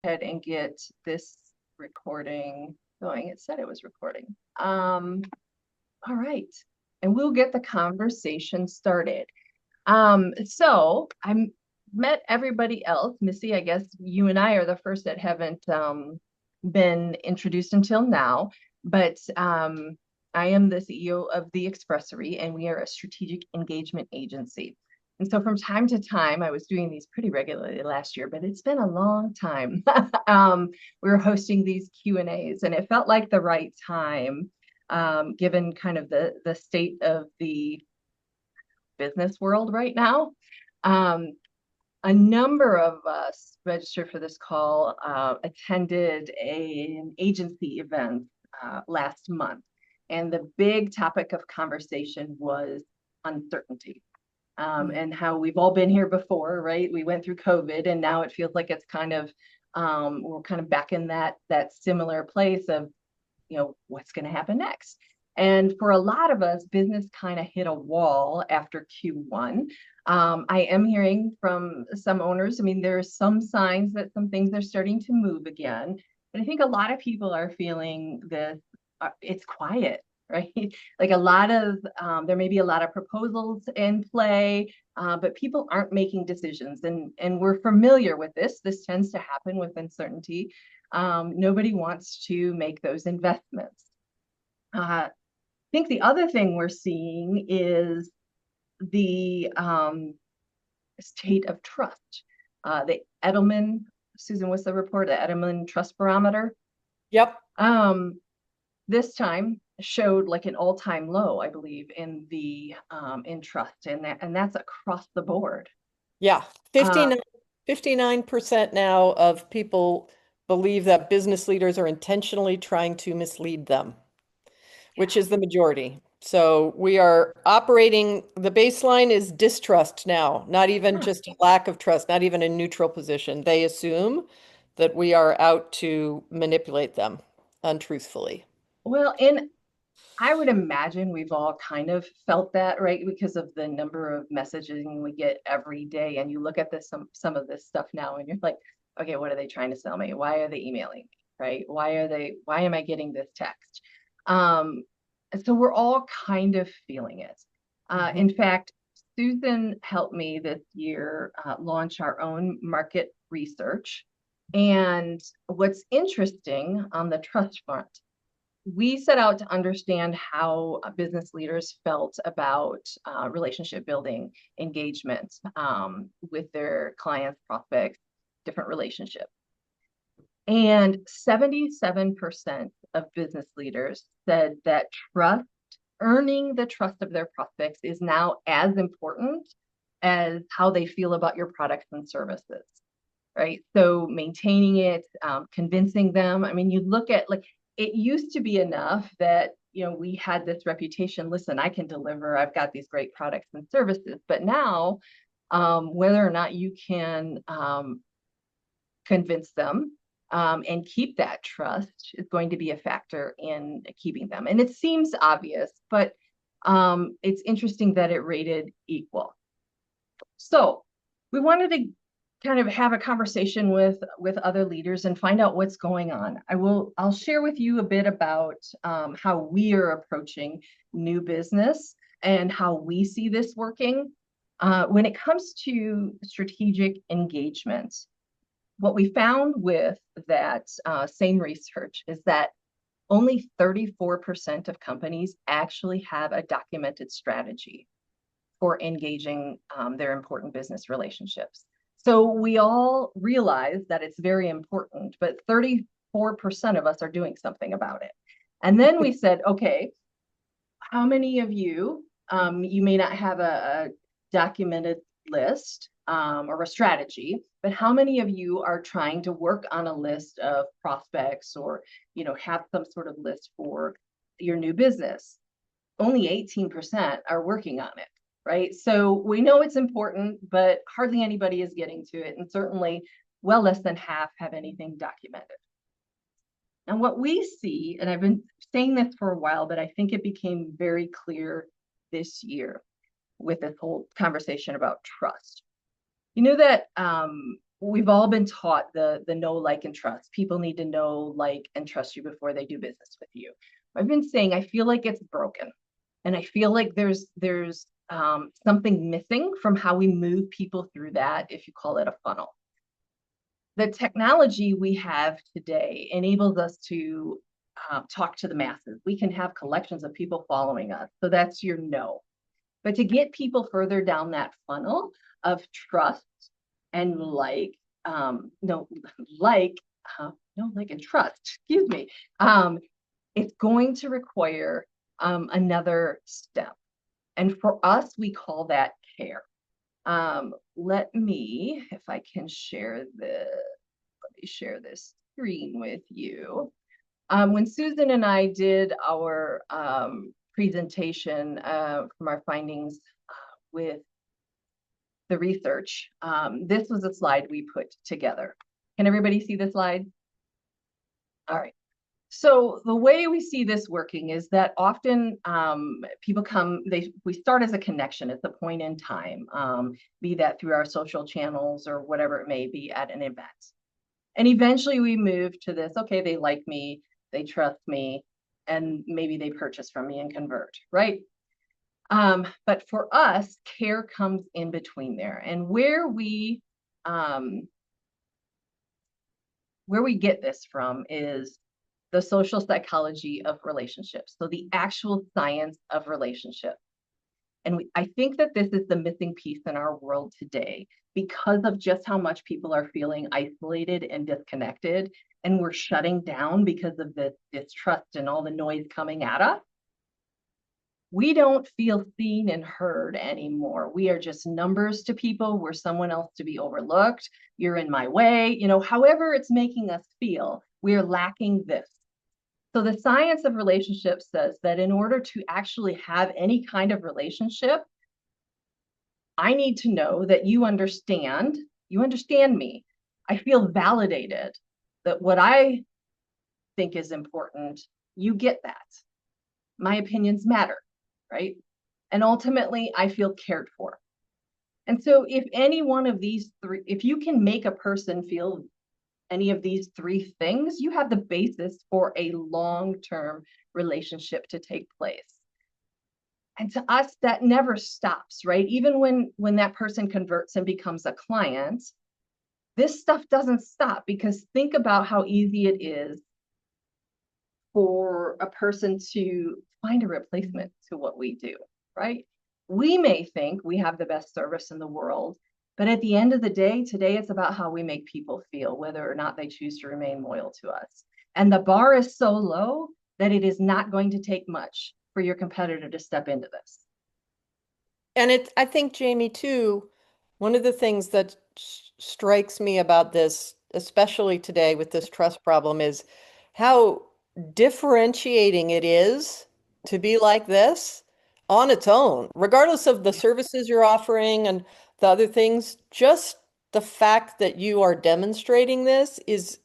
ahead and get this recording going. It said it was recording. All right. And we'll get the conversation started. So I met everybody else. Missy, I guess you and I are the first that haven't been introduced until now, but I am the CEO of The Expressory, and we are a strategic engagement agency. And so from time to time, I was doing these pretty regularly last year, but it's been a long time. We were hosting these Q&As, and it felt like the right time, given kind of the state of the business world right now. Um, a number of us registered for this call, attended an agency event last month. And the big topic of conversation was uncertainty. And how we've all been here before, right? We went through COVID, and now it feels like it's kind of we're kind of back in that similar place of, what's going to happen next. And for a lot of us, business kind of hit a wall after Q1. I am hearing from some owners, I mean, there are some signs that some things are starting to move again. But I think a lot of people are feeling this, it's quiet, right? Like a lot of, there may be a lot of proposals in play, but people aren't making decisions. And we're familiar with this. This tends to happen with uncertainty. Nobody wants to make those investments. I think the other thing we're seeing is the state of trust. The Edelman, Susan, what's the report? The Edelman Trust Barometer. Yep. This time showed like an all-time low, I believe, in the in trust, and that's across the board. Yeah. Uh, 59% now of people believe that business leaders are intentionally trying to mislead them, which is the majority. So we are operating, the baseline is distrust now, not even just a lack of trust, not even a neutral position. They assume that we are out to manipulate them untruthfully. well, and I would imagine we've all kind of felt that, right? Because of the number of messaging we get every day. And you look at this some of this stuff now and you're like, okay, what are they trying to sell me? Why are they emailing me? Right? Why am I getting this text? Um, so we're all kind of feeling it. In fact, Susan helped me this year launch our own market research. And what's interesting on the trust front, we set out to understand how business leaders felt about relationship building engagement with their clients, prospects, different relationships. And 77% of business leaders said that trust, earning the trust of their prospects, is now as important as how they feel about your products and services, right? So maintaining it, convincing them. I mean, you look at like, it used to be enough that, we had this reputation, listen, I can deliver, I've got these great products and services. But now, whether or not you can convince them and keep that trust is going to be a factor in keeping them. And it seems obvious, but it's interesting that it rated equal. So we wanted to kind of have a conversation with other leaders and find out what's going on. I'll share with you a bit about how we are approaching new business and how we see this working. When it comes to strategic engagement, what we found with that same research is that only 34% of companies actually have a documented strategy for engaging their important business relationships. So we all realize that it's very important, but 34% of us are doing something about it. And then we said, okay, how many of you, you may not have a documented list or a strategy, but how many of you are trying to work on a list of prospects or, have some sort of list for your new business? Only 18% are working on it, right? So we know it's important, but hardly anybody is getting to it. And certainly well less than half have anything documented. And what we see, and I've been saying this for a while, but I think it became very clear this year with this whole conversation about trust. You know that we've all been taught the know, like, and trust. People need to know, like, and trust you before they do business with you. I've been saying I feel like it's broken, and I feel like there's something missing from how we move people through that, if you call it a funnel. The technology we have today enables us to talk to the masses. We can have collections of people following us. So that's your no. But to get people further down that funnel of trust and no, like, no, like and trust, excuse me, it's going to require another step. And for us, we call that care. Let me, if I can share let me share this screen with you. When Susan and I did our presentation from our findings with the research, this was a slide we put together. Can everybody see the slide? All right. So the way we see this working is that often people come, we start as a connection at the point in time, be that through our social channels or whatever it may be at an event. And eventually we move to this, okay, they like me, they trust me, and maybe they purchase from me and convert, right? But for us, care comes in between there. And where we get this from is the social psychology of relationships. So the actual science of relationships. And I think that this is the missing piece in our world today because of just how much people are feeling isolated and disconnected. And we're shutting down because of the distrust and all the noise coming at us. We don't feel seen and heard anymore. We are just numbers to people. We're someone else to be overlooked. You're in my way. However it's making us feel, we're lacking this. So the science of relationships says that in order to actually have any kind of relationship, I need to know that you understand me. I feel validated that what I think is important, you get that. My opinions matter, right? And ultimately, I feel cared for. And so if any one of these three, if you can make a person feel any of these three things, you have the basis for a long-term relationship to take place. And to us, that never stops, right? Even when that person converts and becomes a client, this stuff doesn't stop, because think about how easy it is for a person to find a replacement to what we do, right? We may think we have the best service in the world, but at the end of the day, today it's about how we make people feel, whether or not they choose to remain loyal to us. And the bar is so low that it is not going to take much for your competitor to step into this. And I think, Jamie, too, one of the things that strikes me about this, especially today with this trust problem, is how differentiating it is to be like this on its own, regardless of the services you're offering and the other things. Just the fact that you are demonstrating this is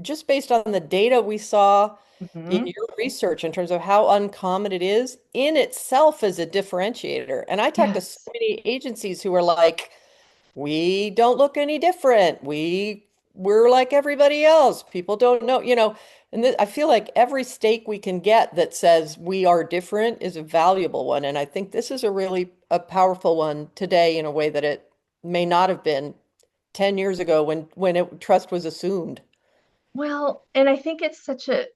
just based on the data we saw in Mm-hmm. your research in terms of how uncommon it is in itself as a differentiator. And I talk to so Yes. many agencies who are like, we don't look any different. We're like everybody else. People don't know, and I feel like every stake we can get that says we are different is a valuable one. And I think this is a powerful one today in a way that it may not have been 10 years ago when trust was assumed. Well, and I think it's such a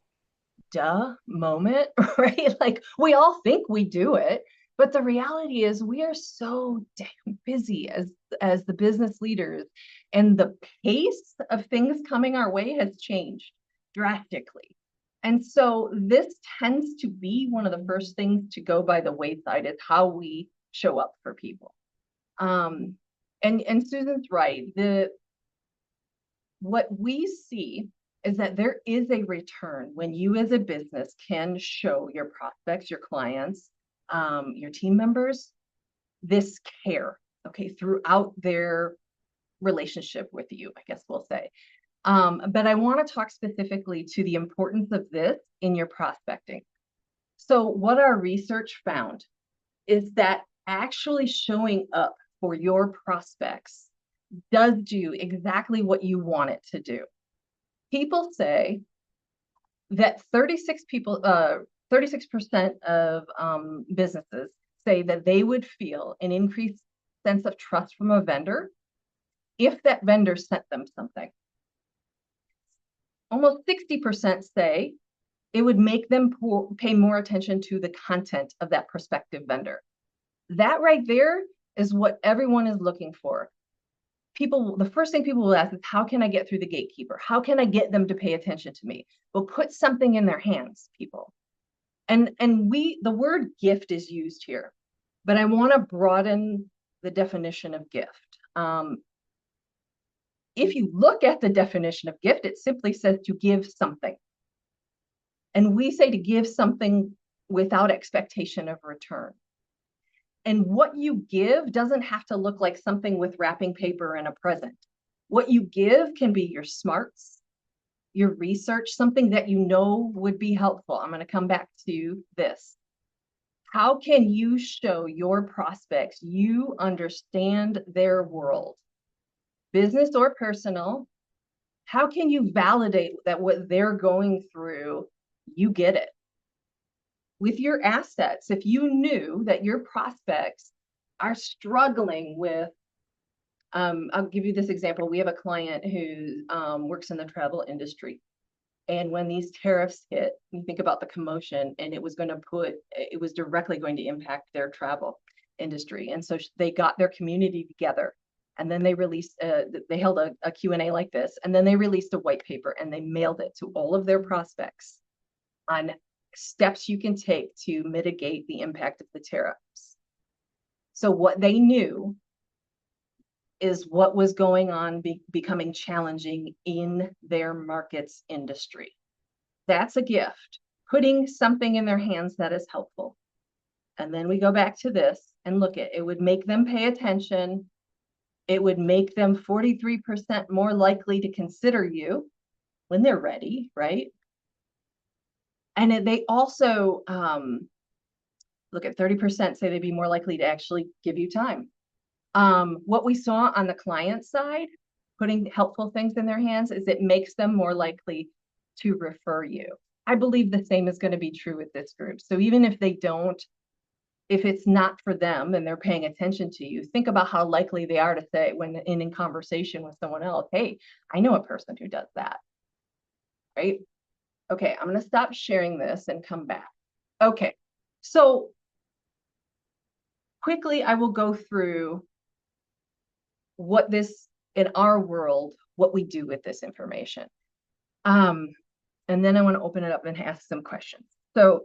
duh moment, right? Like we all think we do it, but the reality is we are so damn busy as the business leaders, and the pace of things coming our way has changed drastically. And so this tends to be one of the first things to go by the wayside, is how we show up for people. Um, and Susan's right. What we see is that there is a return when you as a business can show your prospects, your clients, your team members, this care, okay, throughout their relationship with you, I guess we'll say. But I want to talk specifically to the importance of this in your prospecting. So what our research found is that actually showing up for your prospects does do exactly what you want it to do. People say that 36% of businesses say that they would feel an increased sense of trust from a vendor if that vendor sent them something. Almost 60% say it would make them pay more attention to the content of that prospective vendor. That right there is what everyone is looking for. People, the first thing people will ask is, how can I get through the gatekeeper? How can I get them to pay attention to me? Well, put something in their hands, people. And the word gift is used here, but I want to broaden the definition of gift. If you look at the definition of gift, it simply says to give something. And we say to give something without expectation of return. And what you give doesn't have to look like something with wrapping paper and a present. What you give can be your smarts, your research, something that you know would be helpful. I'm going to come back to this. How can you show your prospects you understand their world, business or personal? How can you validate that what they're going through, you get it? With your assets, if you knew that your prospects are struggling with, I'll give you this example. We have a client who works in the travel industry. And when these tariffs hit, you think about the commotion, and it was directly going to impact their travel industry. And so they got their community together, and then they held a Q&A like this, and then they released a white paper, and they mailed it to all of their prospects on steps you can take to mitigate the impact of the tariffs. So what they knew is what was going on becoming challenging in their markets industry. That's a gift, putting something in their hands that is helpful. And then we go back to this and look at it would make them pay attention. It would make them 43% more likely to consider you when they're ready, right? And they also look at 30% say they'd be more likely to actually give you time. What we saw on the client side, putting helpful things in their hands, is it makes them more likely to refer you. I believe the same is going to be true with this group. So even if they don't, if it's not for them and they're paying attention to you, think about how likely they are to say when in conversation with someone else, hey, I know a person who does that, right? Okay, I'm going to stop sharing this and come back. Okay, so quickly, I will go through what this, in our world, what we do with this information. And then I want to open it up and ask some questions. So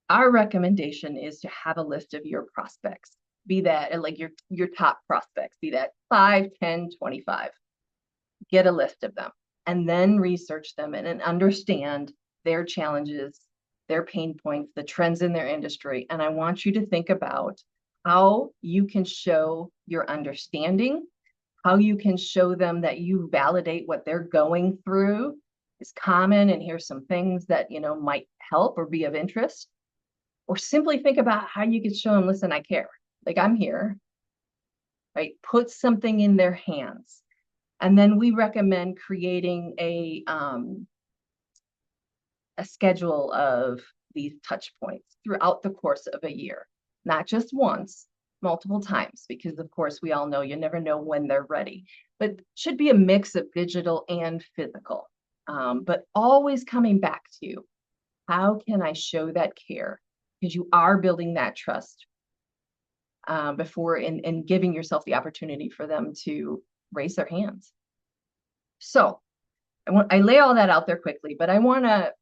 our recommendation is to have a list of your prospects, be that like your top prospects, be that 5, 10, 25. Get a list of them and then research them and understand their challenges, their pain points, the trends in their industry. And I want you to think about how you can show your understanding, how you can show them that you validate what they're going through is common, and here's some things that might help or be of interest. Or simply think about how you could show them, listen, I care, like I'm here, right? Put something in their hands. And then we recommend creating a schedule of these touch points throughout the course of a year, not just once, multiple times, because of course we all know you never know when they're ready, but should be a mix of digital and physical. But always coming back to how can I show that care? Because you are building that trust before and giving yourself the opportunity for them to raise their hands. So I lay all that out there quickly, but I want to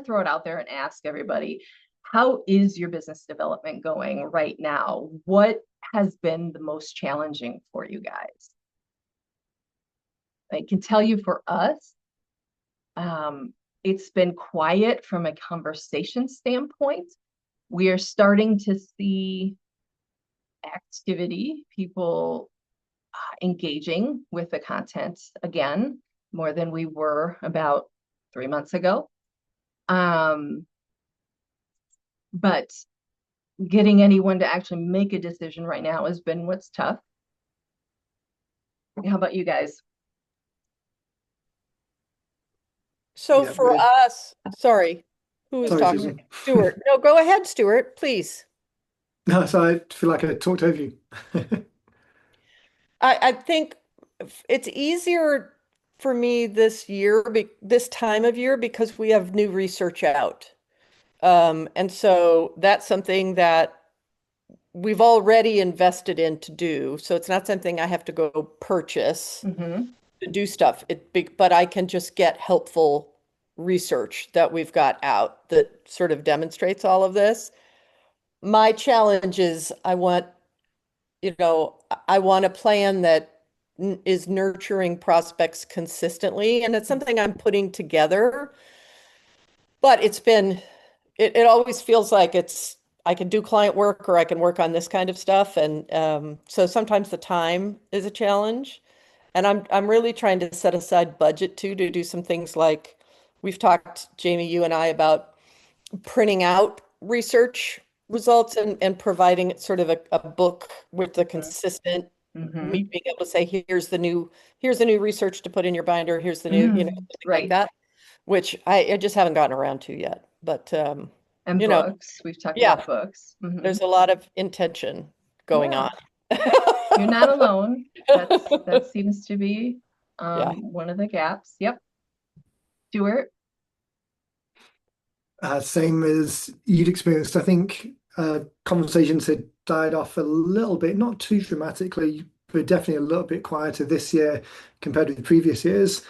throw it out there and ask everybody, how is your business development going right now? What has been the most challenging for you guys? I can tell you for us, it's been quiet from a conversation standpoint. We are starting to see activity, people engaging with the content again, more than we were about 3 months ago. But getting anyone to actually make a decision right now has been what's tough. How about you guys? So Yeah, for us, sorry, who was sorry, talking? Susan. Stuart. No, go ahead, Stuart, please. No, so I feel like I talked over you. I think it's easier for me this year, this time of year, because we have new research out. And so that's something that we've already invested in to do. So it's not something I have to go purchase Hmm. to do stuff. But I can just get helpful research that we've got out that sort of demonstrates all of this. My challenge is I want a plan that is nurturing prospects consistently, and it's something I'm putting together. But it always feels like I can do client work or I can work on this kind of stuff, and so sometimes the time is a challenge. And I'm really trying to set aside budget too to do some things like we've talked, Jamie, you and I, about printing out research results and providing sort of a book with the consistent me Hmm. being able to say, here's the new research to put in your binder, here's the new, Mm, something like right. that, which I just haven't gotten around to yet. But And you know, books. We've talked yeah, about books. there's a lot of intention going Yeah. on. You're not alone. That seems to be Yeah. one of the gaps. Yep. Stuart. Same as you'd experienced. I think conversations had died off a little bit, not too dramatically, but definitely a little bit quieter this year compared with the previous years.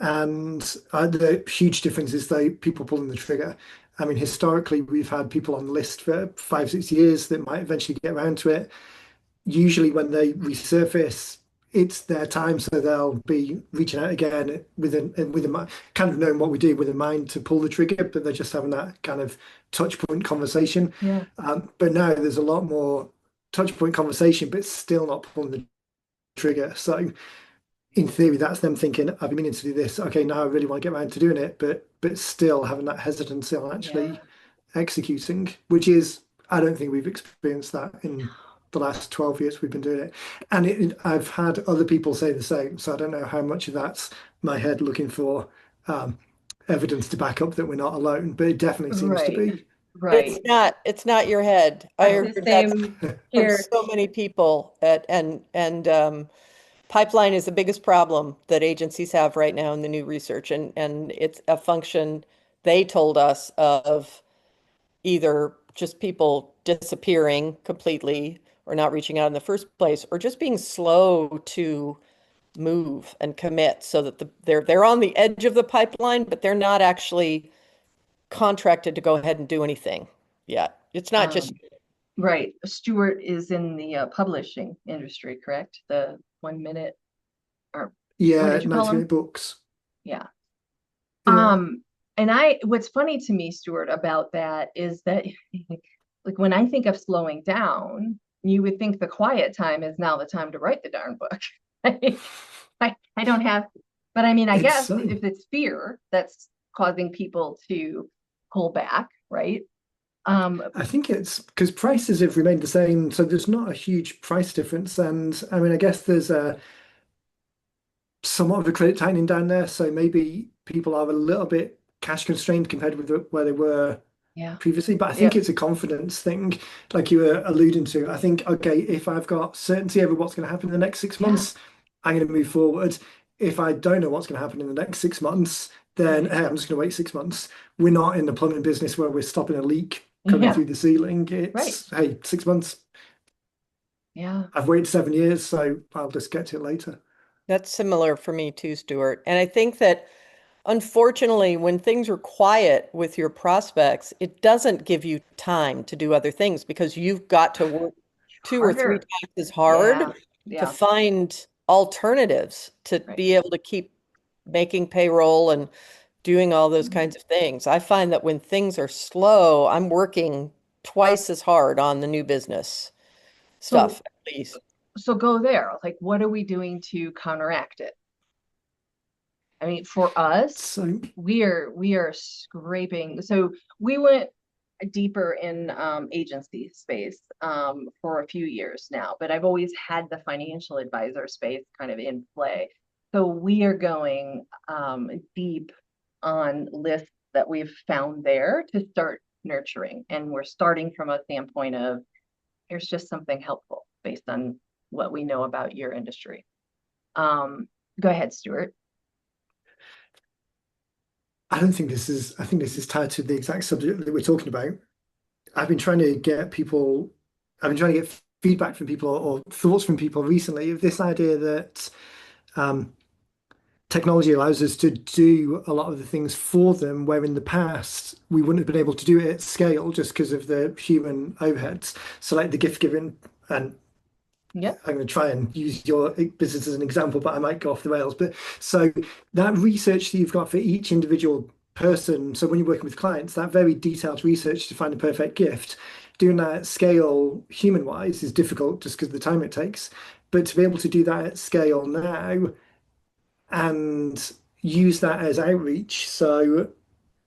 And the huge difference is though people pulling the trigger. I mean, historically, we've had people on the list for 5, 6 years that might eventually get around to it. Usually when they resurface, it's their time, so they'll be reaching out again with a kind of knowing what we do with a mind to pull the trigger, but they're just having that kind of touch point conversation. Yeah. But now there's a lot more touch point conversation, but still not pulling the trigger. So in theory, that's them thinking, I've been meaning to do this. Okay, now I really want to get around to doing it, but still having that hesitancy on Yeah. actually executing, which is, I don't think we've experienced that in the last 12 years we've been doing it. And I've had other people say the same. So I don't know how much of that's my head looking for um, evidence to back up that we're not alone, but it definitely seems to Right. be. Right. It's not your head. I That's the heard that same from here. so many people and pipeline is the biggest problem that agencies have right now in the new research, and it's a function they told us of either just people disappearing completely or not reaching out in the first place, or just being slow to move and commit so that they're on the edge of the pipeline, but they're not actually contracted to go ahead and do anything yet. It's not just Um, right. Stuart is in the publishing industry, correct? The 1 minute, or what Yeah, did you call 90-minute them? books. Yeah. Yeah. Um, and what's funny to me, Stuart, about that is that like when I think of slowing down, you would think the quiet time is now the time to write the darn book. I don't have, but I mean, I It's guess so. if it's fear that's causing people to pull back, right? Um, I think it's because prices have remained the same, so there's not a huge price difference. And I mean, I guess there's a somewhat of a credit tightening down there, so maybe people are a little bit cash constrained compared with where they were yeah. previously. But I think Yep. it's a confidence thing, like you were alluding to. I think, okay, if I've got certainty over what's going to happen in the next six Yeah. months, I'm going to move forward. If I don't know what's going to happen in the next 6 months, then Right. hey, I'm just going to wait 6 months. We're not in the plumbing business where we're stopping a leak coming Yeah. through the ceiling. Right. It's, hey, 6 months. Yeah. I've waited 7 years, so I'll just get to it later. that's similar for me too, Stuart. And I think that unfortunately, when things are quiet with your prospects, it doesn't give you time to do other things because you've got to work two or three Harder. times as hard Yeah. to Yeah. find alternatives to Right. be able to keep making payroll and doing all those Mm. kinds of things. I find that when things are slow, I'm working twice as hard on the new business So stuff, at least. so go there. Like, what are we doing to counteract it? I mean, for us, So we are scraping. So we went. deeper in agency space for a few years now, but I've always had the financial advisor space kind of in play. So we are going deep on lists that we've found there to start nurturing. And we're starting from a standpoint of here's just something helpful based on what we know about your industry. Go ahead, Stuart. I think this is tied to the exact subject that we're talking about. I've been trying to get people, I've been trying to get feedback from people or thoughts from people recently of this idea that technology allows us to do a lot of the things for them, where in the past we wouldn't have been able to do it at scale just because of the human overheads. So like the gift giving, and Yep. I'm going to try and use your business as an example, but I might go off the rails. But so that research that you've got for each individual person, so when you're working with clients, that very detailed research to find a perfect gift, doing that at scale human wise is difficult just because of the time it takes. But to be able to do that at scale now and use that as outreach. So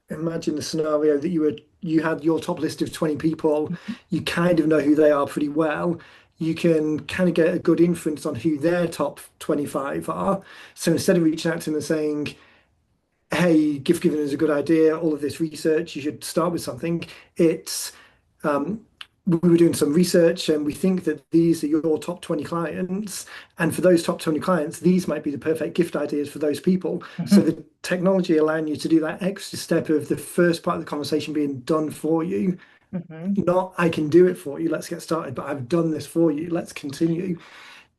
imagine the scenario that you had your top list of 20 people, you kind of know who they are pretty well. You can kind of get a good inference on who their top 25 are. So instead of reaching out to them and saying, hey, gift giving is a good idea, all of this research, you should start with something, it's we were doing some research and we think that these are your top 20 clients. And for those top 20 clients, these might be the perfect gift ideas for those people. So the technology allowing you to do that extra step of the first part of the conversation being done for you, not I can do it for you, let's get started, but I've done this for you, let's continue.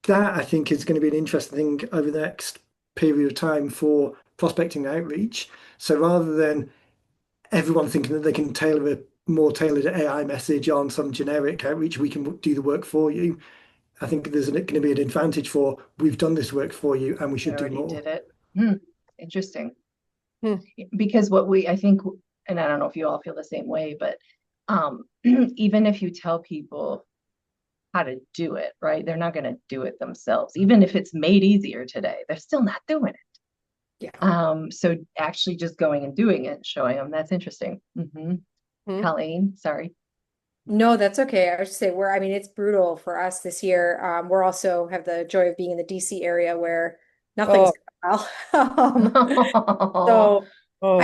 That I think is going to be an interesting thing over the next period of time for prospecting outreach. So rather than everyone thinking that they can tailor a more tailored AI message on some generic outreach, we can do the work for you. I think there's going to be an advantage for we've done this work for you and we should do Already more. did it. Interesting. Hmm. Because I think, and I don't know if you all feel the same way, but even if you tell people how to do it, right, they're not going to do it themselves. Even if it's made easier today, they're still not doing it. Yeah. So actually just going and doing it, showing them, that's interesting. Colleen, sorry. No, that's okay. I was just say I mean, it's brutal for us this year. We're also have the joy of being in the DC area where nothing's going well. So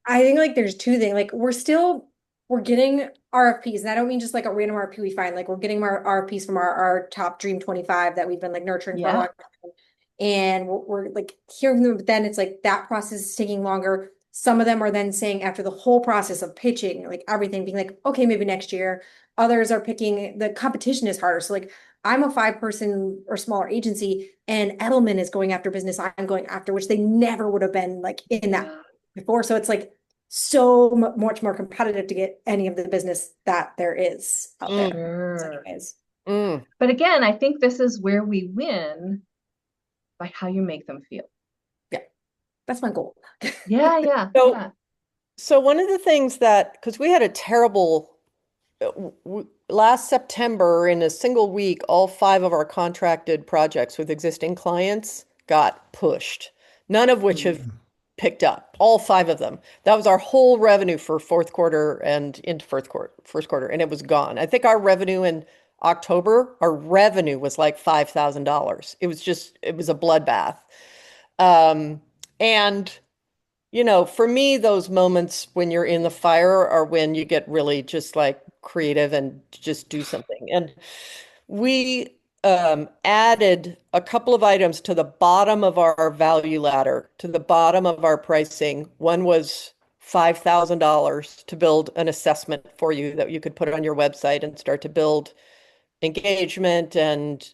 I think like there's two things. Like we're getting RFPs, and I don't mean just like a random RFP we find. Like we're getting our RFPs from our top Dream 25 that we've been like nurturing for a long time. And we're like hearing from them, but then it's like that process is taking longer. Some of them are then saying after the whole process of pitching, like everything, being like, okay, maybe next year. Others are picking, the competition is harder. So like I'm a 5-person or smaller agency and Edelman is going after business I'm going after, which they never would have been like in that before. So it's like so much more competitive to get any of the business that there is out there. Anyways. But again, I think this is where we win by how you make them feel. Yeah, that's my goal. Yeah. So one of the things that, because we had a terrible, last September in a single week, all 5 of our contracted projects with existing clients got pushed, none of which have picked up, all 5 of them. That was our whole revenue for fourth quarter and into first quarter, and it was gone. I think our revenue in October, our revenue was like $5,000. It was a bloodbath. And you know, for me, those moments when you're in the fire are when you get really just like creative and just do something. And we added a couple of items to the bottom of our value ladder, to the bottom of our pricing. One was $5,000 to build an assessment for you that you could put on your website and start to build engagement and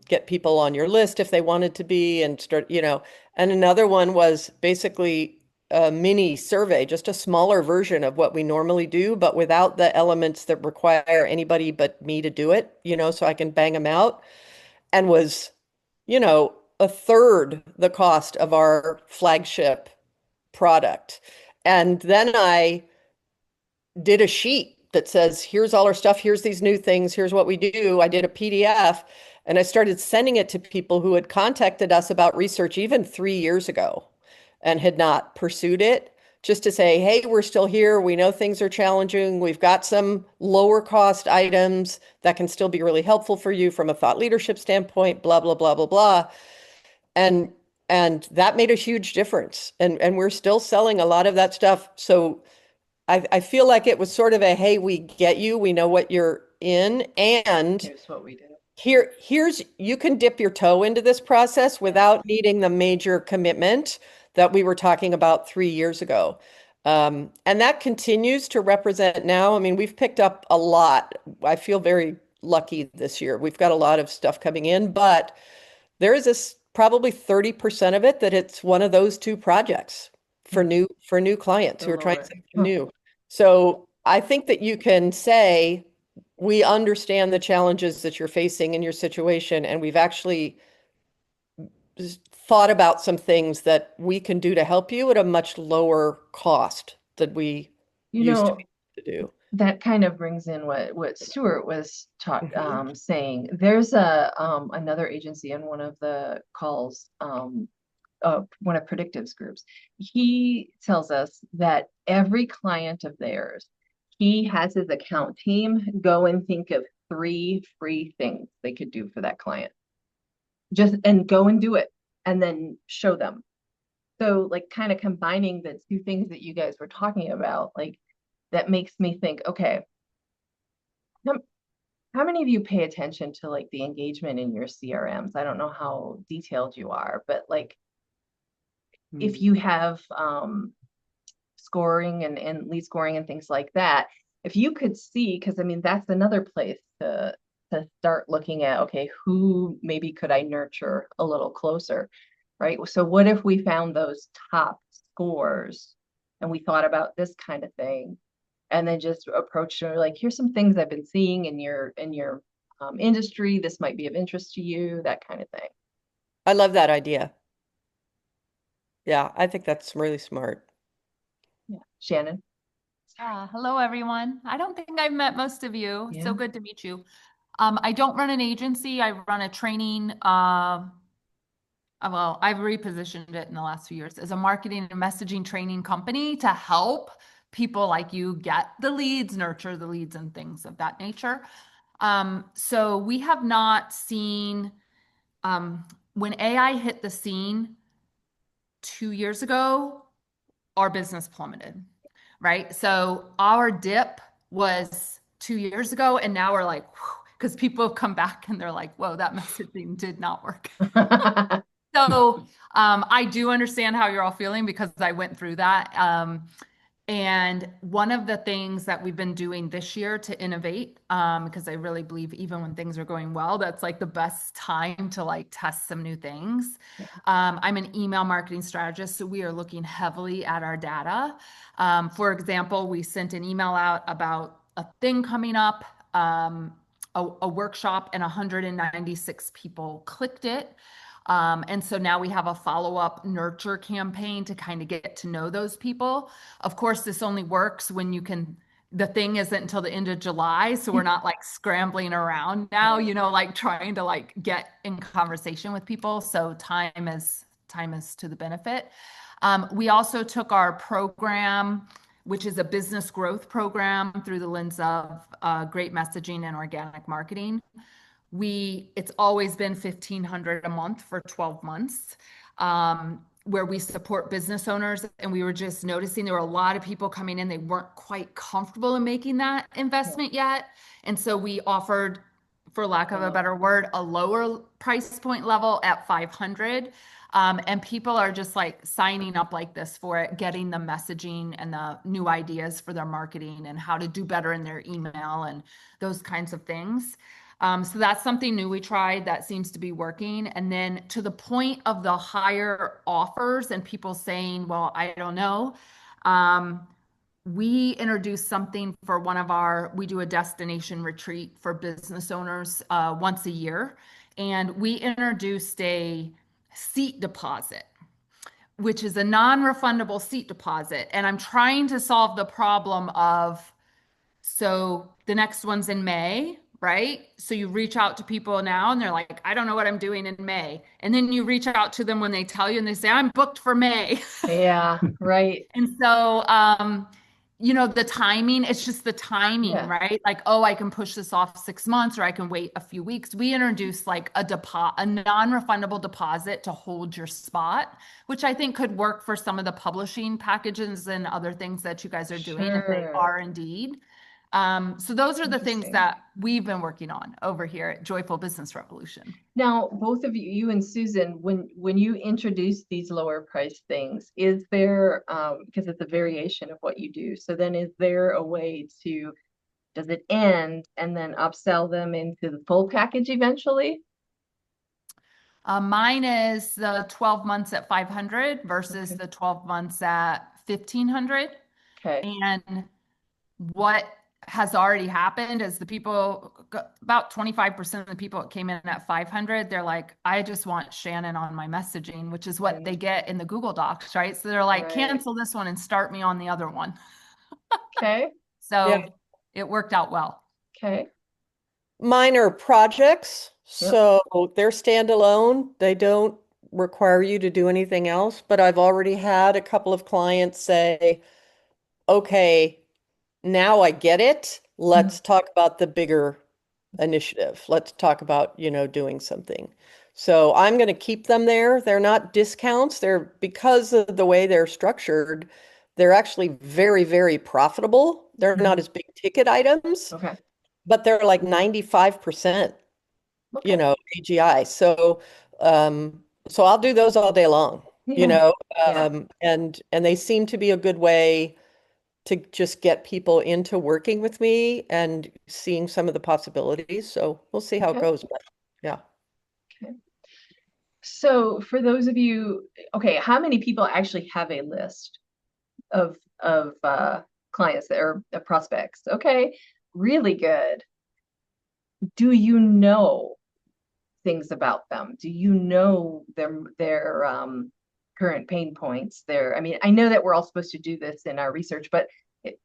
get people on your list if they wanted to be and start, you know. And another one was basically a mini survey, just a smaller version of what we normally do, but without the elements that require anybody but me to do it, you know, so I can bang them out, and was, you know, a third the cost of our flagship product. And then I did a sheet that says, here's all our stuff, here's these new things, here's what we do. I did a PDF and I started sending it to people who had contacted us about research even 3 years ago and had not pursued it. just to say, hey, we're still here. We know things are challenging. We've got some lower cost items that can still be really helpful for you from a thought leadership standpoint, blah, blah, blah, blah, blah. And that made a huge difference. And we're still selling a lot of that stuff. So I feel like it was sort of a, hey, we get you, we know what you're in, and Here's what we do. here's you can dip your toe into this process without needing the major commitment that we were talking about 3 years ago. And that continues to represent now. I mean, we've picked up a lot. I feel very lucky this year. We've got a lot of stuff coming in, but there is this probably 30% of it that it's one of those two projects for new clients who are trying something new. So I think that you can say, we understand the challenges that you're facing in your situation, and we've actually thought about some things that we can do to help you at a much lower cost than we used to be able to do. That kind of brings in what Stuart was Mhm. saying. There's another agency in one of the calls, one of Predictive's groups. He tells us that every client of theirs, he has his account team go and think of 3 free things they could do for that client. And go and do it and then show them. So like kind of combining the two things that you guys were talking about, like that makes me think, okay, how many of you pay attention to like the engagement in your CRMs? I don't know how detailed you are, but like if you have scoring and lead scoring and things like that, if you could see, because I mean, that's another place to start looking at, okay, who maybe could I nurture a little closer, right? So what if we found those top scores and we thought about this kind of thing and then just approached her like, here's some things I've been seeing in your industry. This might be of interest to you, that kind of thing. I love that idea. Yeah, I think that's really smart. Yeah. Shannon. Hello, everyone. I don't think I've met most of you. Yeah. So good to meet you. I don't run an agency. I run a training. Well, I've repositioned it in the last few years as a marketing and messaging training company to help people like you get the leads, nurture the leads, and things of that nature. So we have not seen when AI hit the scene 2 years ago, our business plummeted, right? So our dip was 2 years ago, and now we're like, because people have come back and they're like, whoa, that messaging did not work. So I do understand how you're all feeling because I went through that. And one of the things that we've been doing this year to innovate, because I really believe even when things are going well, that's like the best time to like test some new things. I'm an email marketing strategist, so we are looking heavily at our data. For example, we sent an email out about a thing coming up, a workshop, and 196 people clicked it. And so now we have a follow-up nurture campaign to kind of get to know those people. Of course, this only works when the thing isn't until the end of July. So we're not like scrambling around now, like trying to like get in conversation with people. So time is to the benefit. We also took our program, which is a business growth program, through the lens of great messaging and organic marketing. It's always been $1,500 a month for 12 months, where we support business owners. And we were just noticing there were a lot of people coming in. They weren't quite comfortable in making that investment yet. And so we offered, for lack of a better word, a lower price point level at 500. And people are just like signing up like this for it, getting the messaging and the new ideas for their marketing and how to do better in their email and those kinds of things. So that's something new we tried that seems to be working. And then to the point of the higher offers and people saying, well, I don't know. We introduced something for we do a destination retreat for business owners once a year. And we introduced a seat deposit, which is a non-refundable seat deposit. And I'm trying to solve the problem of, so the next one's in May. right? So you reach out to people now and they're like, I don't know what I'm doing in May. And then you reach out to them when they tell you and they say, I'm booked for May. Yeah, right. And so, the timing, it's just the timing, Yeah. right? Like, oh, I can push this off 6 months or I can wait a few weeks. We introduced like a non-refundable deposit to hold your spot, which I think could work for some of the publishing packages and other things that you guys are doing if they Sure. are indeed. So those are the things Interesting. that we've been working on over here at Joyful Business Revolution. Now, both of you, you and Susan, when you introduce these lower price things, is there because it's a variation of what you do, so then is there a way to, does it end and then upsell them into the full package eventually? Mine is the 12 months at 500 versus Okay. the 12 months at 1500. Okay. And what has already happened is about 25% of the people that came in at 500, they're like, I just want Shannon on my messaging, which is what Right. they get in the Google Docs, right? So they're like, Right. cancel this one and start me on the other one. Okay. So Yeah. it worked out well. Okay. Mine are projects, Yep. so they're standalone. They don't require you to do anything else, but I've already had a couple of clients say, okay, now I get it. Let's talk about the bigger initiative. Let's talk about, doing something. So I'm going to keep them there. They're not discounts. They're because of the way they're structured, they're actually very, very profitable. They're not as big ticket items, Okay. but they're like 95%, Okay. AGI. So I'll do those all day long, Yeah. Yeah. and they seem to be a good way to just get people into working with me and seeing some of the possibilities. So we'll see how it Okay. goes. But yeah. So for those of you, okay, how many people actually have a list of clients that are prospects? Okay, really good. Do you know things about them? Do you know their current pain points? I mean, I know that we're all supposed to do this in our research, but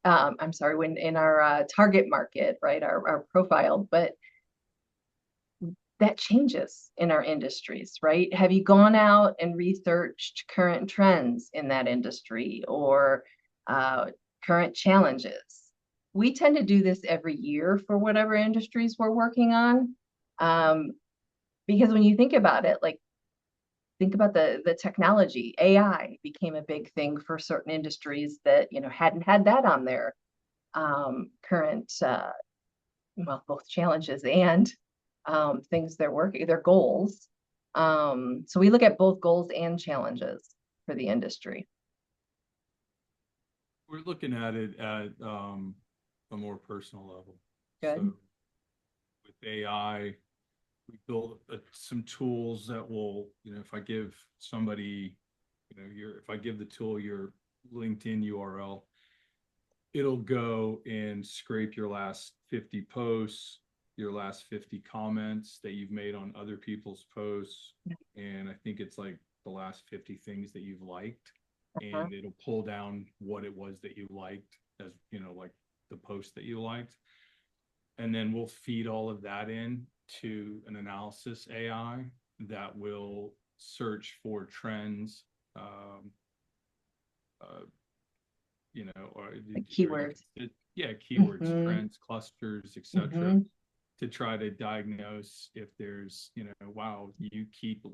I'm sorry, when in our target market, right, our profile, but that changes in our industries, right? Have you gone out and researched current trends in that industry or current challenges? We tend to do this every year for whatever industries we're working on. Because when you think about it, like think about the technology, AI became a big thing for certain industries that, hadn't had that on their current, well, both challenges and things they're working, their goals. So we look at both goals and challenges for the industry. We're looking at it at a more personal level. Good. So with AI, we built some tools that will, if I give somebody, if I give the tool your LinkedIn URL, it'll go and scrape your last 50 posts, your last 50 comments that you've made on other people's posts. And I think it's like the last 50 things that you've liked. And it'll pull down what it was that you liked as, like the post that you liked. And then we'll feed all of that in to an analysis AI that will search for trends, or Like keywords. Keywords, trends, clusters, etc., to try to diagnose if there's, wow, you keep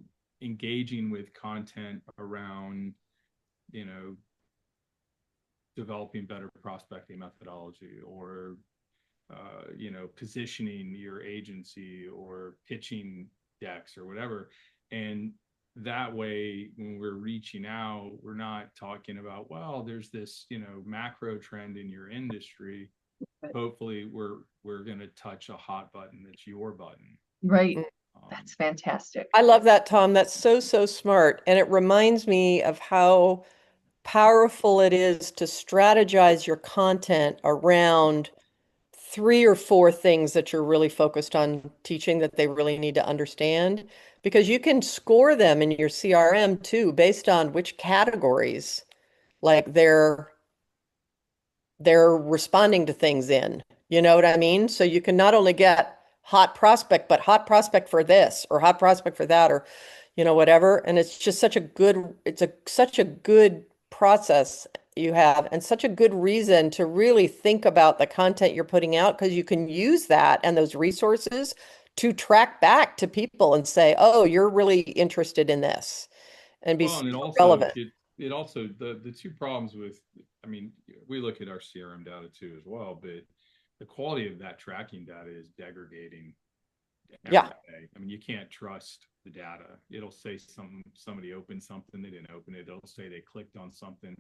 engaging with content around, developing better prospecting methodology or positioning your agency or pitching decks or whatever. And that way, when we're reaching out, we're not talking about, well, there's this, macro trend in your industry. Hopefully we're going to touch a hot button that's your button. Right. That's fantastic. I love that, Tom. That's so, so smart. And it reminds me of how powerful it is to strategize your content around 3 or 4 things that you're really focused on teaching that they really need to understand, because you can score them in your CRM too, based on which categories like they're responding to things in. You know what I mean? So you can not only get hot prospect, but hot prospect for this or hot prospect for that, or, whatever. And it's just such a good process you have, and such a good reason to really think about the content you're putting out, because you can use that and those resources to track back to people and say, oh, you're really interested in this, and be Well, and super relevant. it also, the two problems with, I mean, we look at our CRM data too as well, but the quality of that tracking data is degrading every Yeah. day. I mean, you can't trust the data. It'll say somebody opened something, they didn't open it. It'll say they clicked on something.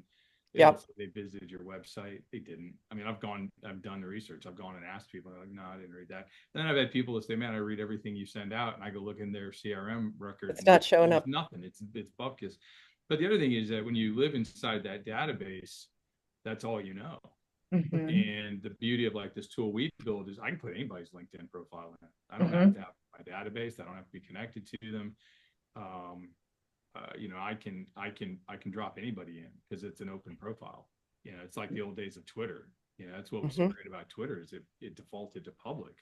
It'll Yep. say they visited your website. They didn't. I mean, I've done the research. I've gone and asked people, they're like, no, I didn't read that. Then I've had people that say, man, I read everything you send out, and I go look in their CRM record. It's not showing there's up. nothing. It's bupkis. But the other thing is that when you live inside that database, that's all you know. Mhm. And the beauty of like this tool we build is I can put anybody's LinkedIn profile in it. I don't have to have my database. I don't have to be connected to them. I can drop anybody in because it's an open profile. It's like the old days of Twitter. That's what was so great about Twitter, is it defaulted to public.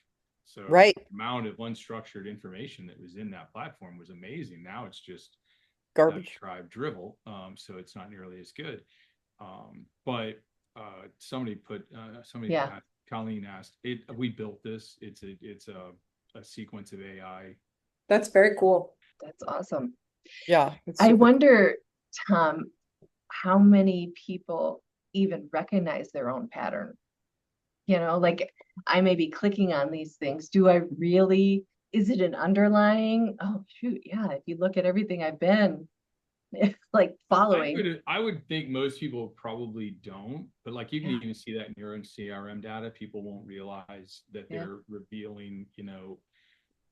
So Right. the amount of unstructured information that was in that platform was amazing. Now it's just Garbage. tribe drivel. So it's not nearly as good. But somebody Yeah. Colleen asked, we built this. It's a sequence of AI. That's very cool. That's awesome. Yeah. it's I super- wonder, Tom, how many people even recognize their own pattern? Like I may be clicking on these things. Do I really, is it an underlying? Oh, shoot. Yeah. If you look at everything I've been like following. I would think most people probably don't, but like you can Yeah. even see that in your own CRM data. People won't realize that Yeah. they're revealing,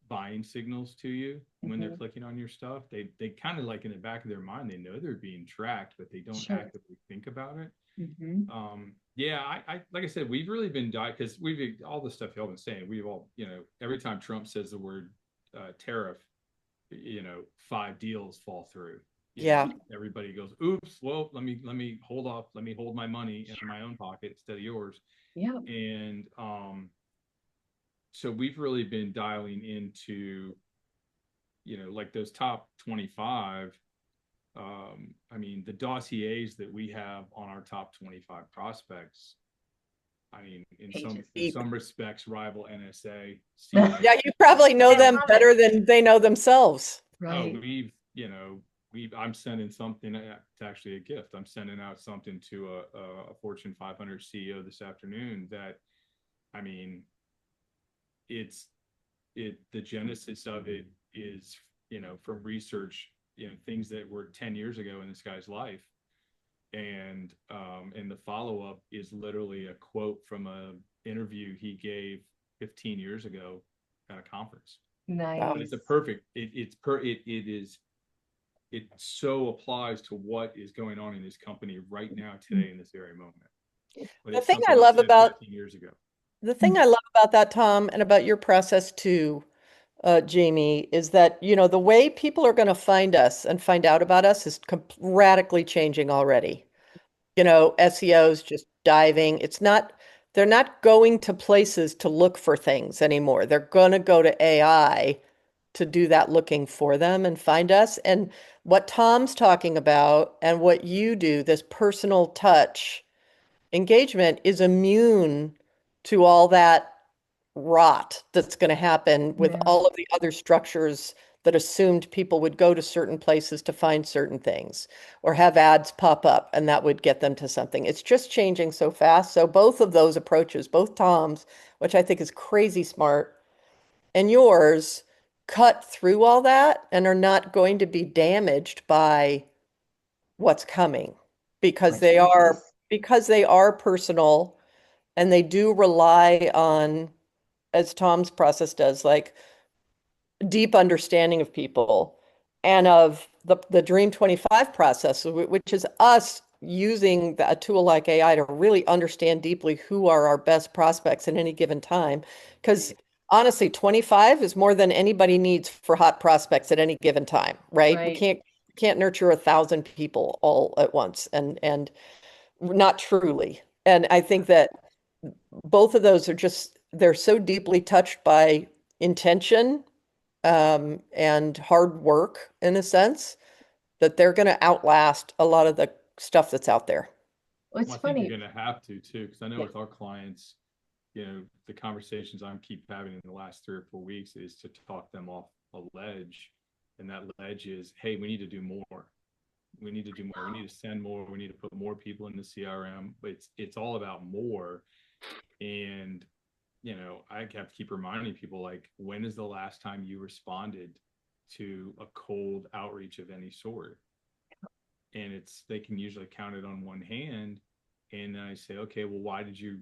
buying signals to you when they're clicking on your stuff. They kind of like in the back of their mind, they know they're being tracked, but they don't Sure. actively think about it. Mhm. Yeah, I like I said, we've really been because we've all the stuff y'all been saying. We've all, every time Trump says the word tariff, 5 deals fall through. Yeah. Everybody goes, oops, well, let me hold off, let me hold my money in my own pocket instead of yours. Yeah. And so we've really been dialing into, like those top 25. I mean, the dossiers that we have on our top 25 prospects, I mean, in Pages. some respects, rival NSA. Yeah, you probably know I them love better than they know themselves. Oh, Right. I'm sending something. It's actually a gift. I'm sending out something to a Fortune 500 CEO this afternoon that, I mean, the genesis of it is, from research, things that were 10 years ago in this guy's life. And the follow-up is literally a quote from a interview he gave 15 years ago at a conference. Nice. Wow. But it's a perfect, it so applies to what is going on in this company right now, today, in this very moment. But The it's thing I something love said about 15 years ago. The thing I love about that, Tom, and about your process too, Jamie, is that, the way people are going to find us and find out about us is radically changing already. SEO's just diving. They're not going to places to look for things anymore. They're going to go to AI to do that looking for them and find us. And what Tom's talking about and what you do, this personal touch engagement, is immune to all that rot that's going to happen with Yeah. all of the other structures that assumed people would go to certain places to find certain things or have ads pop up and that would get them to something. It's just changing so fast. So both of those approaches, both Tom's, which I think is crazy smart, and yours, cut through all that and are not going to be damaged by what's coming because What they are changes? personal, and they do rely on, as Tom's process does, like deep understanding of people and of the Dream 25 process, which is us using a tool like AI to really understand deeply who are our best prospects at any given time. Because honestly, 25 is more than anybody needs for hot prospects at any given time, right? We Right. can't nurture 1,000 people all at once, and not truly. And I think that both of those are they're so deeply touched by intention and hard work in a sense, that they're going to outlast a lot of the stuff that's out there. Well, it's Well, I think funny. you're gonna have to too, because I know Yeah. with our clients, the conversations I'm keep having in the last 3 or 4 weeks is to talk them off a ledge. And that ledge is, hey, we need to do more. We need to do more. We need to send more. We need to put more people in the CRM. But it's all about more. And I have to keep reminding people, like, when is the last time you responded to a cold outreach of any sort? And they can usually count it on one hand. And then I say, okay, well, why'd you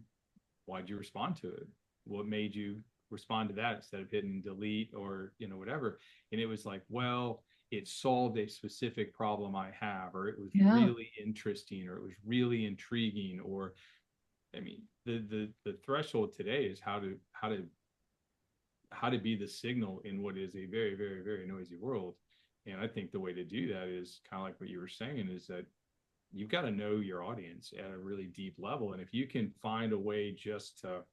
respond to it? What made you respond to that instead of hitting delete or whatever? And it was like, well, it solved a specific problem I have, or it was really interesting, or it was really intriguing, or I mean, the threshold today is how to be the signal in what is a very, very, very noisy world. And I think the way to do that is kind of like what you were saying, is that you've got to know your audience at a really deep level. And if you can find a way just to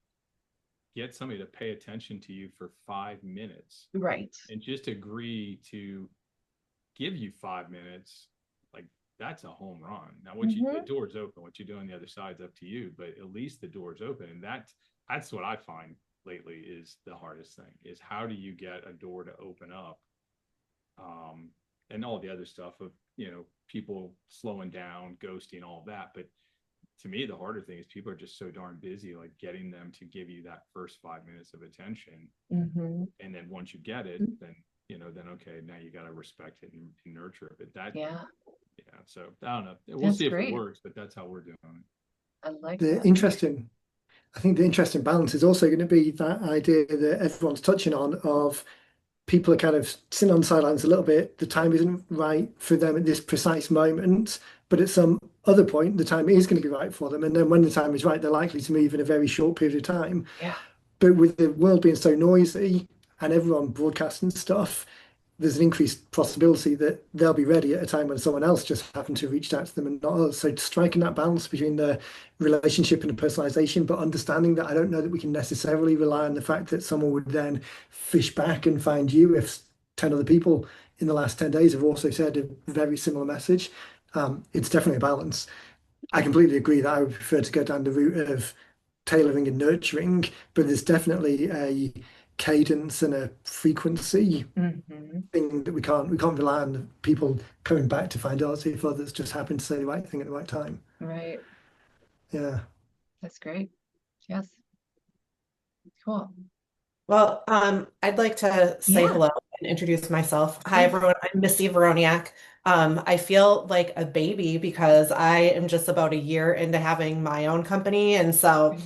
get somebody to pay attention to you for 5 minutes, Right. and just agree to give you 5 minutes, like, that's a home run. Now, the door's open. What you do on the other side's up to you, but at least the door's open. And that's what I find lately is the hardest thing, is how do you get a door to open up? And all the other stuff of, people slowing down, ghosting, all of that. But to me, the harder thing is people are just so darn busy, like getting them to give you that first 5 minutes of attention. Mm-hmm. And then once you get it, then, then, okay, now you got to respect it and nurture it. But that, so I don't know. We'll That's see if great. it works, but that's how we're doing it. I like The that. interesting, I think the interesting balance is also going to be that idea that everyone's touching on of people are kind of sitting on the sidelines a little bit. The time isn't right for them at this precise moment, but at some other point, the time is going to be right for them. And then when the time is right, they're likely to move in a very short period of time. Yeah. But with the world being so noisy and everyone broadcasting stuff, there's an increased possibility that they'll be ready at a time when someone else just happened to have reached out to them and not us. So striking that balance between the relationship and the personalization, but understanding that I don't know that we can necessarily rely on the fact that someone would then fish back and find you if 10 other people in the last 10 days have also said a very similar message. It's definitely a balance. I completely agree that I would prefer to go down the route of tailoring and nurturing, but there's definitely a cadence and a frequency thing that we can't rely on people coming back to find out if others just happen to say the right thing at the right time. Right. Yeah. That's great. Yes. Cool. Well, I'd like to say hello and introduce myself. Hi, everyone. I'm Missy Veroniak. I feel like a baby because I am just about a year into having my own company, and so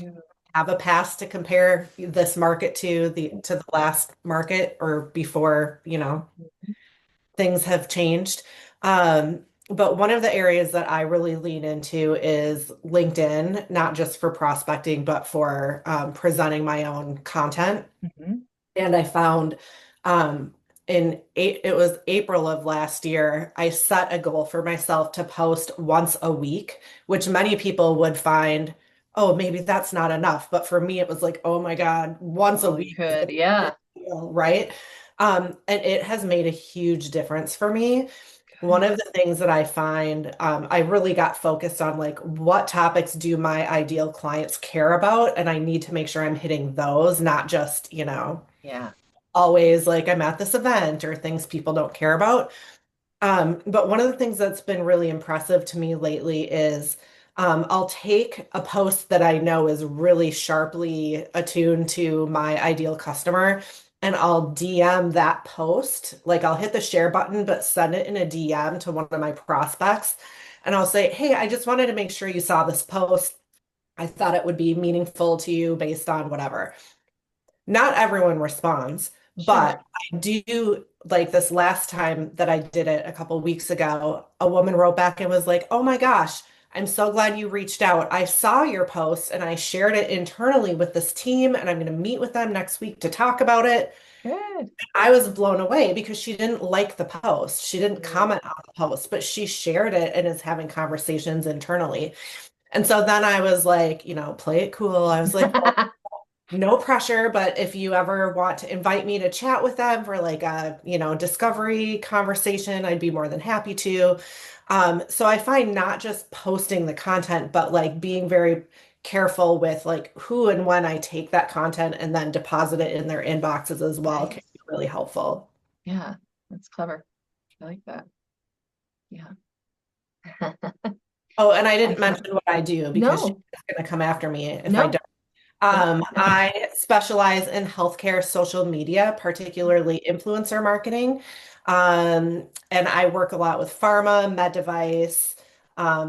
have a past to compare this market to the last market or before, things have changed. But one of the areas that I really lean into is LinkedIn, not just for prospecting, but for presenting my own content. And I found it was April of last year, I set a goal for myself to post once a week, which many people would find, oh, maybe that's not enough. But for me, it was like, oh my God, once a week. Good. Yeah. Right. And it has made a huge difference for me. One of the things that I find, I really got focused on, like, what topics do my ideal clients care about? And I need to make sure I'm hitting those, not just, always like I'm at this event or things people don't care about. But one of the things that's been really impressive to me lately is I'll take a post that I know is really sharply attuned to my ideal customer, and I'll DM that post. Like, I'll hit the share button, but send it in a DM to one of my prospects. And I'll say, hey, I just wanted to make sure you saw this post. I thought it would be meaningful to you based on whatever. Not everyone responds, but I do, like, this last time that I did it a couple weeks ago, a woman wrote back and was like, oh my gosh, I'm so glad you reached out. I saw your post and I shared it internally with this team, and I'm going to meet with them next week to talk about it. Good. I was blown away because she didn't like the post. She didn't comment on the post, but she shared it and is having conversations internally. And so then I was like, play it cool. I was like, No pressure, but if you ever want to invite me to chat with them for like a, discovery conversation, I'd be more than happy to. So I find not just posting the content, but like being very careful with like who and when I take that content and then deposit it in their inboxes as well can Nice. be really helpful. Yeah, that's clever. I like that. Yeah. Oh, and I didn't Excellent. mention what I do because she's No, going to come after me if I no, don't. no. I specialize in healthcare social media, particularly influencer marketing. And I work a lot with pharma, med device,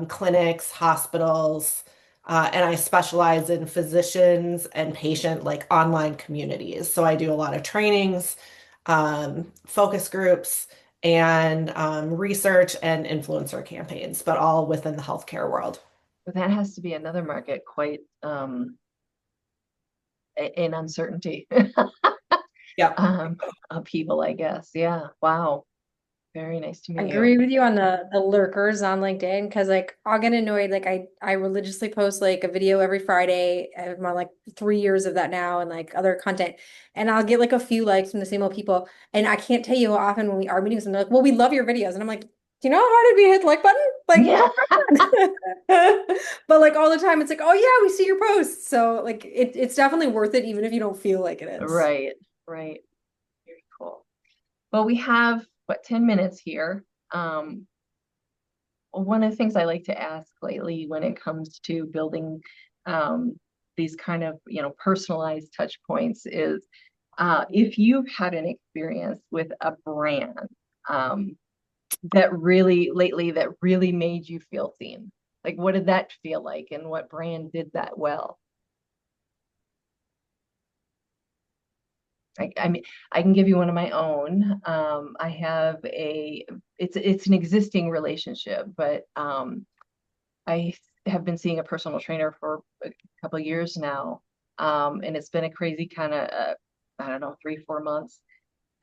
clinics, hospitals, and I specialize in physicians and patient like online communities. So I do a lot of trainings, focus groups, and research and influencer campaigns, but all within the healthcare world. But that has to be another market quite in uncertainty. Yep. Upheaval, I guess. Yeah. Wow. Very nice to I meet you. agree with you on the lurkers on LinkedIn because like I'll get annoyed. Like I religiously post like a video every Friday. I'm on like 3 years of that now and like other content. And I'll get like a few likes from the same old people. And I can't tell you how often when we are meeting, and they're like, well, we love your videos. And I'm like, do you know how hard it'd be to hit the like button? Like Yeah. but like all the time it's like, oh yeah, we see your posts. So like it's definitely worth it even if you don't feel like it is. Right. Right. Very cool. Well, we have what 10 minutes here. One of the things I like to ask lately when it comes to building these kind of, personalized touch points is if you've had an experience with a brand that really lately that really made you feel seen, like what did that feel like and what brand did that well? I mean, I can give you one of my own. I have it's an existing relationship, but I have been seeing a personal trainer for a couple of years now. And it's been a crazy kind of, I don't know, 3, 4 months.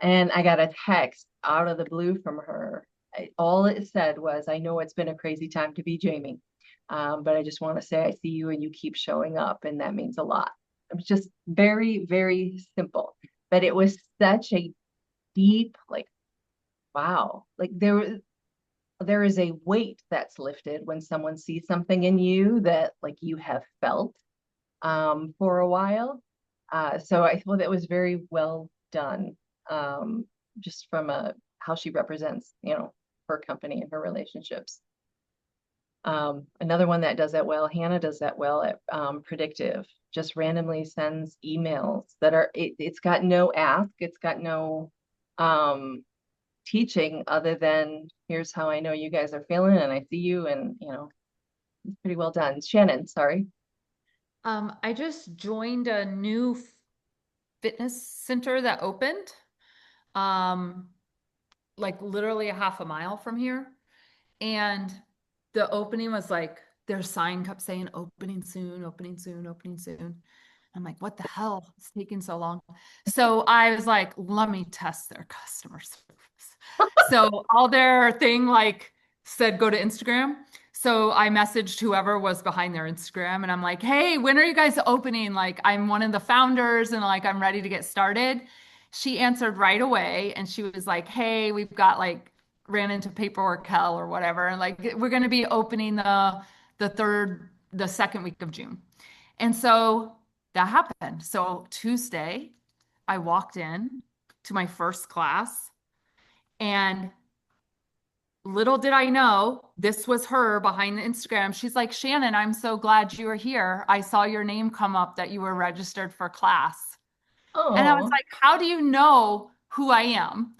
And I got a text out of the blue from her. All it said was, I know it's been a crazy time to be Jamie, but I just want to say I see you and you keep showing up, and that means a lot. It was just very, very simple, but it was such a deep, like, wow, like there is a weight that's lifted when someone sees something in you that like you have felt for a while. So I thought that was very well done, just from how she represents, her company and her relationships. Another one that does that well, Hannah does that well at Predictive, just randomly sends emails that it's got no ask, it's got no teaching other than here's how I know you guys are feeling and I see you, and it's pretty well done. Shannon, sorry. I just joined a new fitness center that opened, um, like literally a half a mile from here. And the opening was like, their sign kept saying opening soon, opening soon, opening soon. I'm like, what the hell? It's taking so long. So I was like, let me test their customer service. So all their thing like said, go to Instagram. So I messaged whoever was behind their Instagram and I'm like, hey, when are you guys opening? Like, I'm one of the founders and like, I'm ready to get started. She answered right away and she was like, hey, we've got like, ran into paperwork hell or whatever. And like, we're going to be opening the second week of June. And so that happened. So Tuesday, I walked in to my first class, and little did I know this was her behind the Instagram. She's like, Shannon, I'm so glad you were here. I saw your name come up that you were registered for class. And I was Oh, like, how do you know who I am?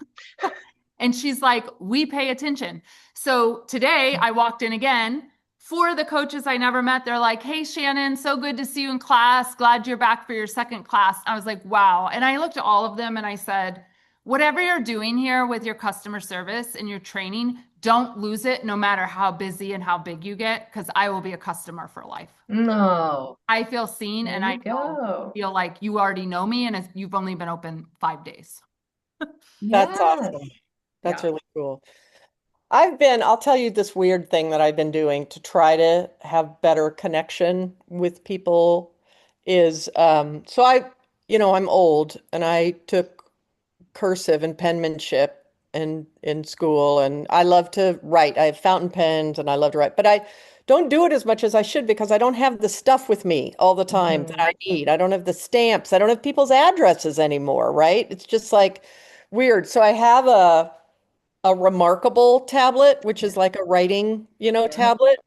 And she's like, we pay attention. So today I walked in again. For the coaches I never met, they're like, hey, Shannon, so good to see you in class. Glad you're back for your second class. I was like, wow. And I looked at all of them and I said, whatever you're doing here with your customer service and your training, don't lose it no matter how busy and how big you get, because I will be a customer for life. no. I feel seen There and I you go. feel like you already know me and you've only been open 5 days. That's Yes. awesome. That's Yeah. really cool. I'll tell you this weird thing that I've been doing to try to have better connection with people is so I'm old and I took cursive and penmanship in school, and I love to write. I have fountain pens and I love to write, but I don't do it as much as I should because I don't have the stuff with me all the time that I need. I don't have the stamps. I don't have people's addresses anymore, right? It's just like weird. So I have a Remarkable tablet, which is like a writing, tablet.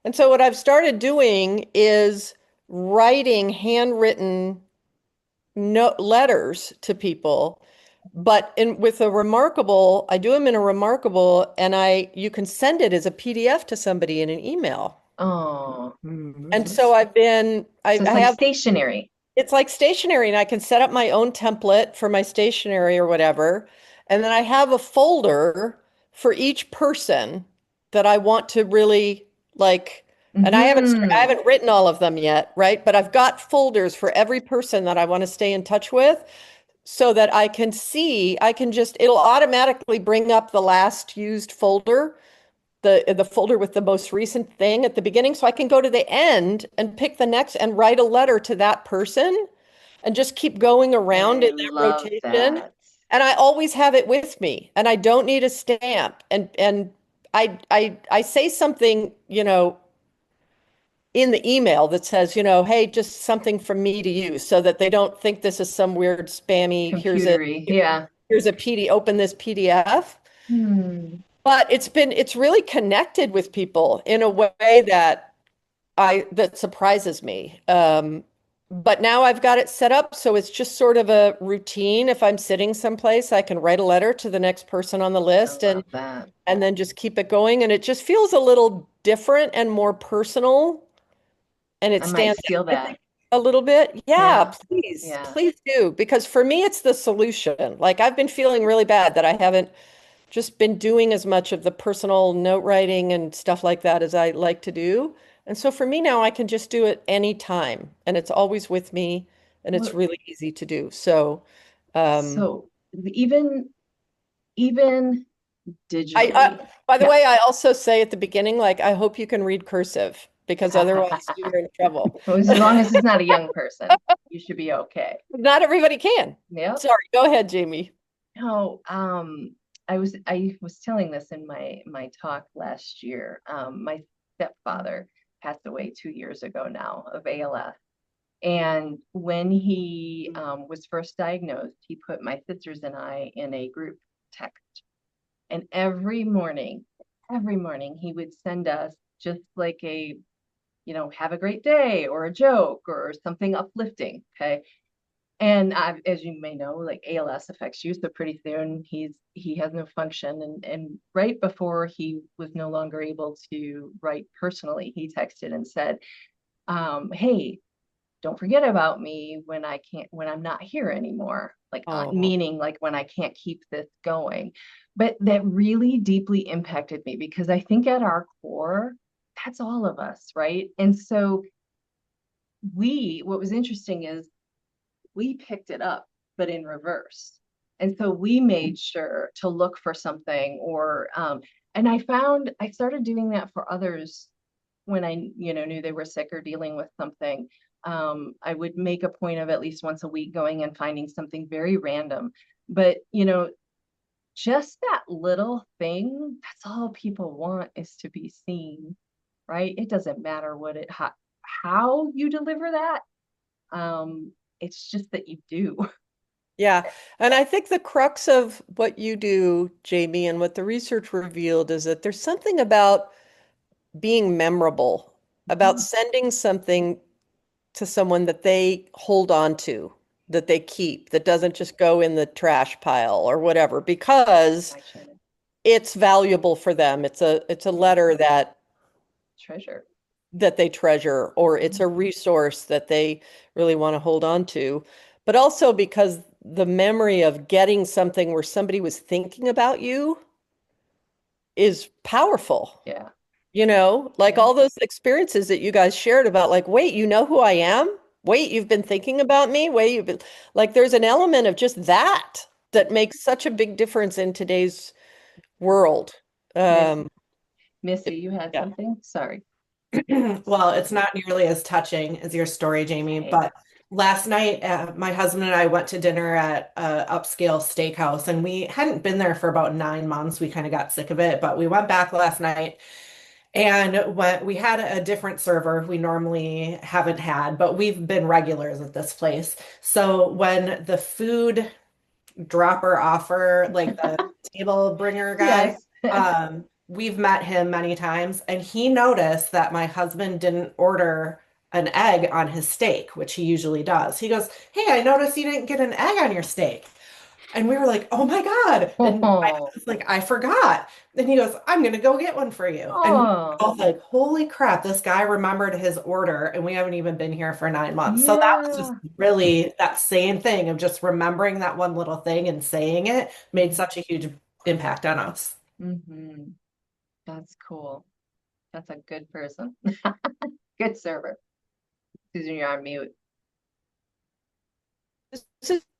And so what I've started doing is writing handwritten note letters to people, but with a Remarkable, I do them in a Remarkable, and you can send it as a PDF to somebody in an email. Oh, And so I've been, I so it's I like have, stationery. it's like stationery, and I can set up my own template for my stationery or whatever. And then I have a folder for each person that I want to really like. And I Mhm. haven't written all of them yet, right? But I've got folders for every person that I want to stay in touch with so that I can see, it'll automatically bring up the last used folder, the folder with the most recent thing at the beginning. So I can go to the end and pick the next and write a letter to that person and just keep going around I in that love rotation. that. And I always have it with me, and I don't need a stamp. And I say something, in the email that says, hey, just something from me to you, so that they don't think this is some weird spammy, Computery. Yeah. here's a PD, open this PDF. Hmm. But it's really connected with people in a way that surprises me. But now I've got it set up so it's just sort of a routine. If I'm sitting someplace, I can write a letter to the next person on the list I love that. and then just keep it going. And it just feels a little different and more personal. And it I might stands steal out, I that. think, a little bit. Yeah, please, Yeah. please do. Because for me, it's the solution. Like I've been feeling really bad that I haven't just been doing as much of the personal note writing and stuff like that as I like to do. And so for me now, I can just do it anytime, and it's always with me, and it's Well, really easy to do. So, um, so even digitally. by the Yeah. way, I also say at the beginning, like, I hope you can read cursive because otherwise you're in trouble. As long as it's not a young person, you should be okay. Not everybody can. Yep. Sorry, go ahead, Jamie. No, I was telling this in my talk last year. My stepfather passed away 2 years ago now of ALS. And when he was first diagnosed, he put my sisters and I in a group text. And every morning he would send us just like a, have a great day or a joke or something uplifting. Okay. And as you may know, like ALS affects you, so pretty soon he has no function. And right before he was no longer able to write personally, he texted and said, "Hey, don't forget about me when I'm not here anymore." Like Oh, meaning like when I can't keep this going. But that really deeply impacted me because I think at our core, that's all of us, right? And so what was interesting is we picked it up, but in reverse. And so we made sure to look for something and I started doing that for others when I, knew they were sick or dealing with something. I would make a point of at least once a week going and finding something very random. But, just that little thing, that's all people want is to be seen, right? It doesn't matter how you deliver that. It's just that you do. yeah. And I think the crux of what you do, Jamie, and what the research revealed is that there's something about being memorable, about sending something to someone that they hold on to, that they keep, that doesn't just go in the trash pile or whatever, because it's valuable for them. It's a letter Treasure. that they treasure, or it's a resource that they really want to hold on to, but also because the memory of getting something where somebody was thinking about you is powerful. Yeah. Like Yeah. all those experiences that you guys shared about, like, wait, you know who I am? Wait, you've been thinking about me? Wait, you've been like, there's an element of just that makes such a big difference in today's world. Missy, you had Yeah. something? Sorry. Well, it's not nearly as touching as your story, Jamie, Okay. but last night, my husband and I went to dinner at a upscale steakhouse, and we hadn't been there for about 9 months. We kind of got sick of it, but we went back last night. And when we had a different server we normally haven't had, but we've been regulars at this place. So when the food dropper offer, like the table bringer guy, Yes. we've met him many times, and he noticed that my husband didn't order an egg on his steak, which he usually does. He goes, "Hey, I noticed you didn't get an egg on your steak." And we were like, "Oh my God." And my Oh, husband's like, "I forgot." And he goes, "I'm gonna go get one for you." And we were oh, both like, "Holy crap, this guy remembered his order, and we haven't even been here for 9 months." So that was just yeah. really that same thing of just remembering that one little thing and saying it made such a huge impact on us. Mm-hmm. That's cool. That's a good person. Good server. Susan, you're on mute.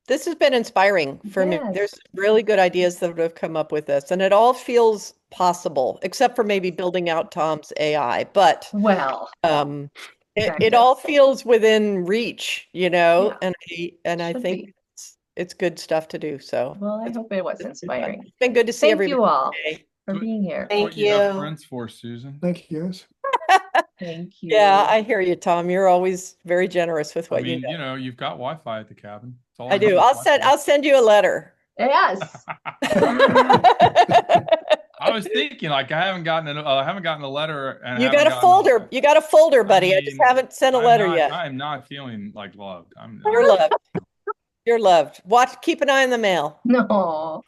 This has been inspiring for me. Yes. There's really good ideas that have come up with this, and it all feels possible, except for maybe building out Tom's AI. But Well, it practice. all feels within reach, you know, Yeah, and I should think be. it's good stuff to do. So Well, I it's hope it was been fun. inspiring. It's been good to see Thank everybody you all today. for But- being here. That's what Thank you have you. friends for, Susan. Thank you, guys. Thank you. Yeah, I hear you, Tom. You're always very generous with I what you mean, know. you know, you've got Wi-Fi at the cabin. That's all I need do. is I'll send you a letter. Yes. I was thinking, like, I haven't gotten a letter, and You haven't got a gotten folder. You got a folder, buddy. I just mean, haven't sent a letter yet. I'm not feeling like loved. You're loved. You're loved. Keep an eye on the mail. No.